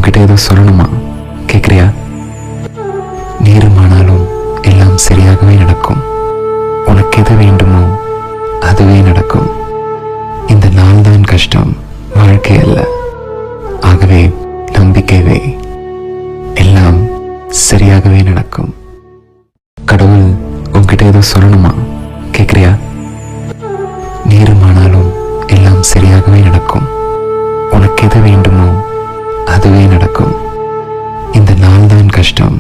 உன்கிட்ட ஏதோ சொல்லணுமா? கேட்குறியா? நேரமானாலும் எல்லாம் சரியாகவே நடக்கும். உனக்கு எது வேண்டுமோ அதுவே நடக்கும். இந்த நாள் தான் கஷ்டம், வாழ்க்கை அல்ல. ஆகவே நம்பிக்கை வை, எல்லாம் சரியாகவே நடக்கும். கடவுள் உன்கிட்ட ஏதோ சொல்லணுமா? கேட்குறியா? நேரமானாலும் எல்லாம் சரியாகவே நடக்கும். உனக்கு எது வேண்டுமோ அதுவே நடக்கும். இந்த நாள் தான் கஷ்டம்,